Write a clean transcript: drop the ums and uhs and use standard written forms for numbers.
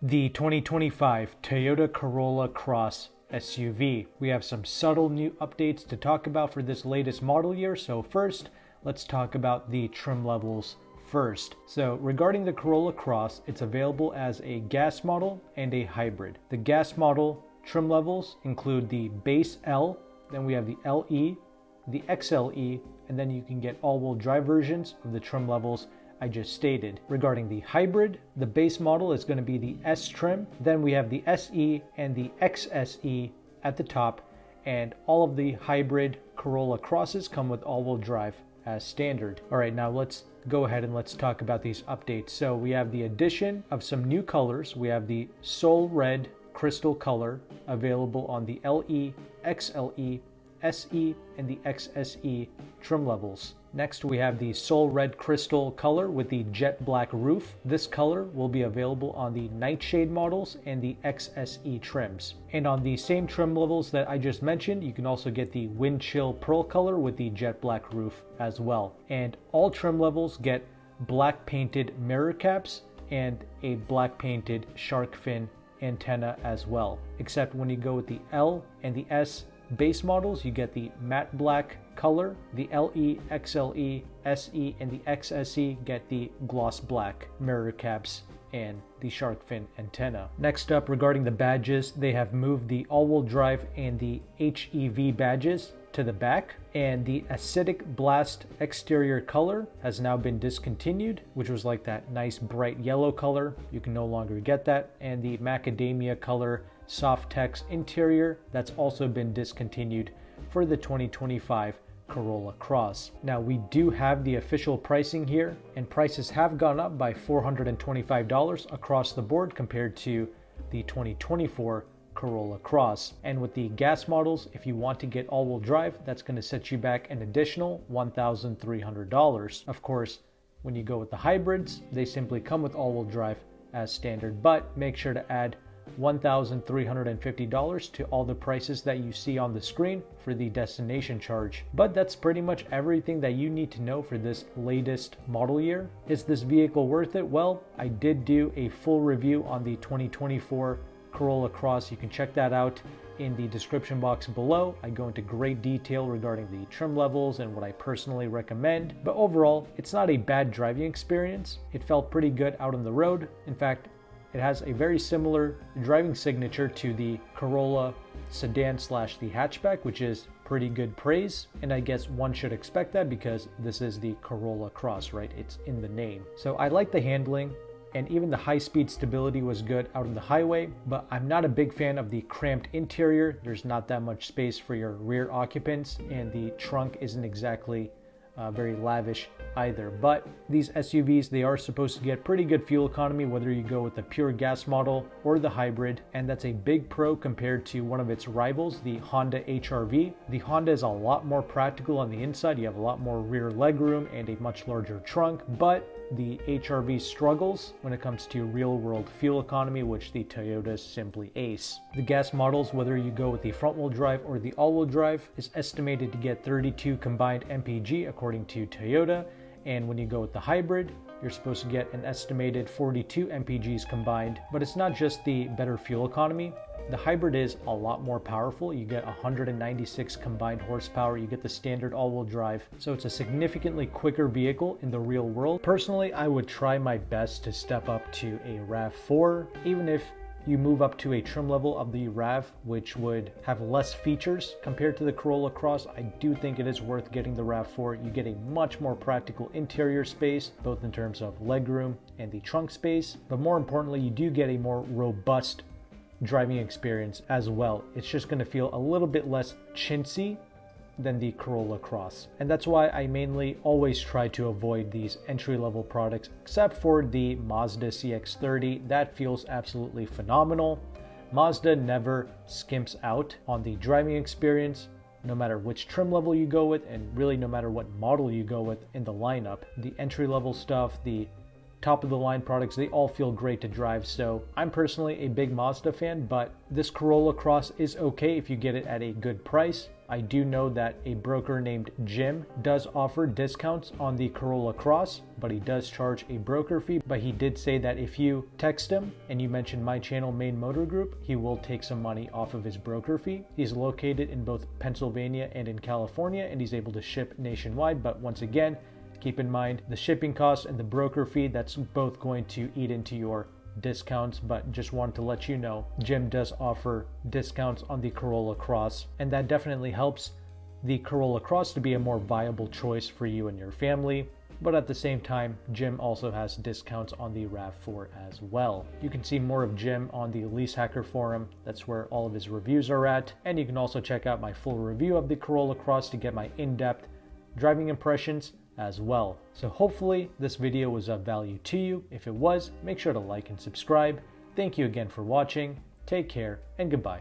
The 2025 Toyota Corolla Cross SUV. We have some subtle new updates to talk about for this latest model year. So first, let's talk about the trim levels first. So regarding the Corolla Cross, it's available as a gas model and a hybrid. The gas model trim levels include the base L, then we have the LE, the XLE, and then you can get all-wheel drive versions of the trim levels I just stated. Regarding the hybrid, the base model is going to be the S trim, then we have the SE and the XSE at the top, and all of the hybrid Corolla Crosses come with all-wheel drive as standard. All right, now let's go ahead and let's talk about these updates. So we have the addition of some new colors. We have the Soul Red Crystal color available on the LE, XLE, SE, and the XSE trim levels. Next, we have the Soul Red Crystal color with the jet black roof. This color will be available on the Nightshade models and the XSE trims. And on the same trim levels that I just mentioned, you can also get the Wind Chill Pearl color with the jet black roof as well. And all trim levels get black painted mirror caps and a black painted shark fin antenna as well. Except when you go with the L and the S base models, you get the matte black color. The LE, XLE, SE, and the XSE get the gloss black mirror caps and the shark fin antenna. Next up, regarding the badges, they have moved the all-wheel drive and the HEV badges to the back, and the Acidic Blast exterior color has now been discontinued, which was like that nice bright yellow color. You can no longer get that. And the Macadamia color Softex interior, that's also been discontinued for the 2025 Corolla Cross. Now we do have the official pricing here, and prices have gone up by $425 across the board compared to the 2024 Corolla Cross. And with the gas models, if you want to get all-wheel drive, that's going to set you back an additional $1,300. Of course, when you go with the hybrids, they simply come with all-wheel drive as standard, but make sure to add $1,350 to all the prices that you see on the screen for the destination charge. But that's pretty much everything that you need to know for this latest model year. Is this vehicle worth it? Well, I did do a full review on the 2024 Corolla Cross. You can check that out in the description box below. I go into great detail regarding the trim levels and what I personally recommend. But overall, it's not a bad driving experience. It felt pretty good out on the road. In fact, it has a very similar driving signature to the Corolla sedan slash the hatchback, which is pretty good praise. And I guess one should expect that because this is the Corolla Cross, right? It's in the name. So I like the handling, and even the high-speed stability was good out on the highway, but I'm not a big fan of the cramped interior. There's not that much space for your rear occupants, and the trunk isn't exactly very lavish either. But these SUVs, they are supposed to get pretty good fuel economy whether you go with the pure gas model or the hybrid, and that's a big pro compared to one of its rivals, the Honda HR-V. The Honda is a lot more practical on the inside. You have a lot more rear legroom and a much larger trunk, but the HR-V struggles when it comes to real-world fuel economy, which the Toyotas simply ace. The gas models, whether you go with the front-wheel drive or the all-wheel drive, is estimated to get 32 combined mpg according to Toyota, and when you go with the hybrid, you're supposed to get an estimated 42 mpgs combined. But it's not just the better fuel economy. The hybrid is a lot more powerful. You get 196 combined horsepower. You get the standard all-wheel drive. So it's a significantly quicker vehicle in the real world. Personally, I would try my best to step up to a RAV4, even if you move up to a trim level of the RAV, which would have less features compared to the Corolla Cross. I do think it is worth getting the RAV4. You get a much more practical interior space, both in terms of legroom and the trunk space. But more importantly, you do get a more robust driving experience as well. It's just going to feel a little bit less chintzy than the Corolla Cross. And that's why I mainly always try to avoid these entry-level products, except for the Mazda CX-30. That feels absolutely phenomenal. Mazda never skimps out on the driving experience, no matter which trim level you go with, and really no matter what model you go with in the lineup. The entry-level stuff, the top of the line products, they all feel great to drive. So I'm personally a big Mazda fan, but this Corolla Cross is okay if you get it at a good price. I do know that a broker named Jim does offer discounts on the Corolla Cross, but he does charge a broker fee. But he did say that if you text him and you mention my channel, Meyn Motor Group, he will take some money off of his broker fee. He's located in both Pennsylvania and in California, and he's able to ship nationwide. But once again, keep in mind the shipping costs and the broker fee, that's both going to eat into your discounts. But just wanted to let you know, Jim does offer discounts on the Corolla Cross, and that definitely helps the Corolla Cross to be a more viable choice for you and your family. But at the same time, Jim also has discounts on the RAV4 as well. You can see more of Jim on the Leasehackr forum. That's where all of his reviews are at. And you can also check out my full review of the Corolla Cross to get my in-depth driving impressions as well. So hopefully this video was of value to you. If it was, make sure to like and subscribe. Thank you again for watching. Take care and goodbye.